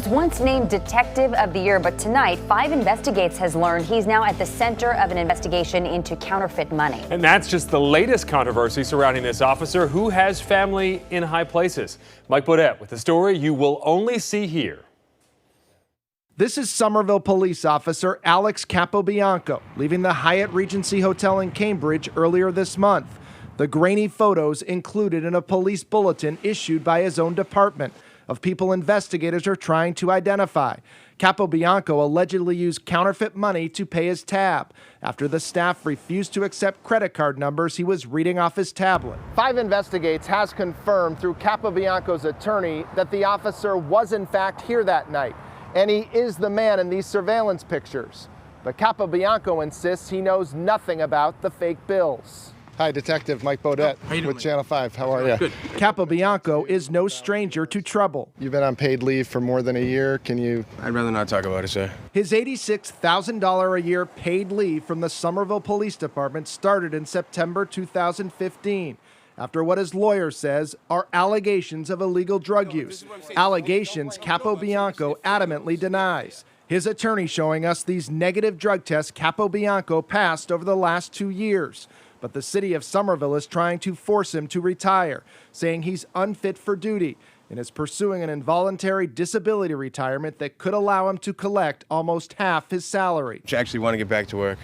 Once named Detective of the Year, but tonight, 5 Investigates has learned he's now at the center of an investigation into counterfeit money. And that's just the latest controversy surrounding this officer who has family in high places. Mike Bodette with the story you will only see here. This is Somerville police officer Alex Capobianco leaving the Hyatt Regency Hotel in Cambridge earlier this month. The grainy photos included in a police bulletin issued by his own department of people investigators are trying to identify. Capobianco allegedly used counterfeit money to pay his tab after the staff refused to accept credit card numbers he was reading off his tablet. 5 Investigates has confirmed through Capobianco's attorney that the officer was in fact here that night, and he is the man in these surveillance pictures. But Capobianco insists he knows nothing about the fake bills. Hi, Detective Mike Bodette with Channel 5. How are you? Good. Capobianco is no stranger to trouble. You've been on paid leave for more than a year. I'd rather not talk about it, sir. His $86,000 a year paid leave from the Somerville Police Department started in September 2015 after what his lawyer says are allegations of illegal drug use. Allegations Capobianco adamantly denies. His attorney showing us these negative drug tests Capobianco passed over the last 2 years. But the city of Somerville is trying to force him to retire, saying he's unfit for duty and is pursuing an involuntary disability retirement that could allow him to collect almost half his salary. I actually want to get back to work.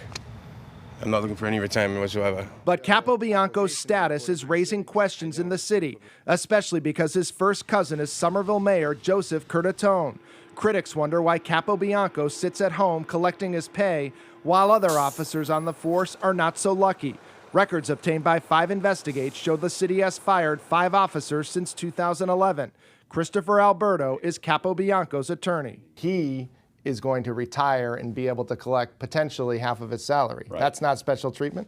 I'm not looking for any retirement whatsoever. But Capobianco's status is raising questions in the city, especially because his first cousin is Somerville Mayor Joseph Curtatone. Critics wonder why Capobianco sits at home collecting his pay while other officers on the force are not so lucky. Records obtained by 5 Investigates show the city has fired 5 officers since 2011. Christopher Alberto is Capobianco's attorney. He is going to retire and be able to collect potentially half of his salary. Right. That's not special treatment?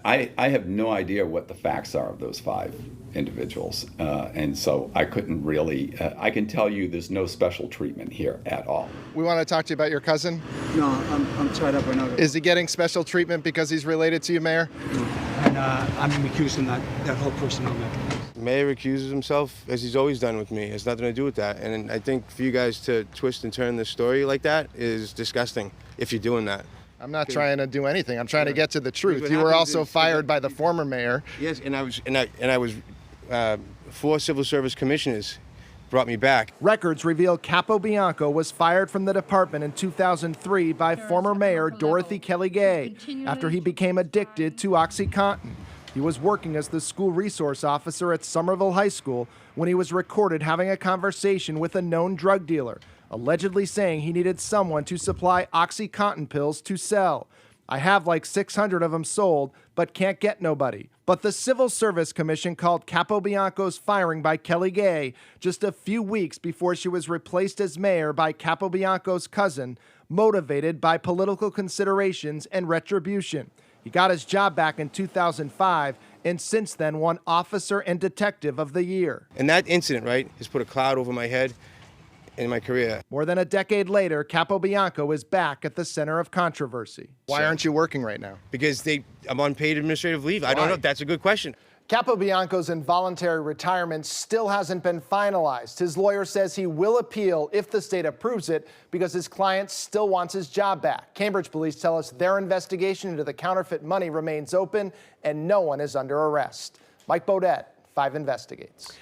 I have no idea what the facts are of those 5 individuals, and so I couldn't really, I can tell you there's no special treatment here at all. We want to talk to you about your cousin. No, I'm tied up right now. Is he getting special treatment because he's related to you, Mayor? And I'm recusing that whole person on that. Mayor accuses himself, as he's always done with me. It has nothing to do with that. And I think for you guys to twist and turn the story like that is disgusting if you're doing that. I'm not trying to do anything. I'm trying to get to the truth. You were also fired by the former mayor. Yes, and I was 4 civil service commissioners brought me back. Records reveal Capobianco was fired from the department in 2003 by former mayor Dorothy Kelly Gay after he became addicted to OxyContin. He was working as the school resource officer at Somerville High School when he was recorded having a conversation with a known drug dealer, allegedly saying he needed someone to supply OxyContin pills to sell. I have like 600 of them sold, but can't get nobody. But the Civil Service Commission called Capobianco's firing by Kelly Gay just a few weeks before she was replaced as mayor by Capobianco's cousin, motivated by political considerations and retribution. He got his job back in 2005 and since then won Officer and Detective of the Year. And that incident, right, has put a cloud over my head in my career. More than a decade later, Capobianco is back at the center of controversy. Why aren't you working right now? Because I'm on paid administrative leave. I don't know. That's a good question. Capobianco's involuntary retirement still hasn't been finalized. His lawyer says he will appeal if the state approves it because his client still wants his job back. Cambridge police tell us their investigation into the counterfeit money remains open and no one is under arrest. Mike Bodette, 5 Investigates.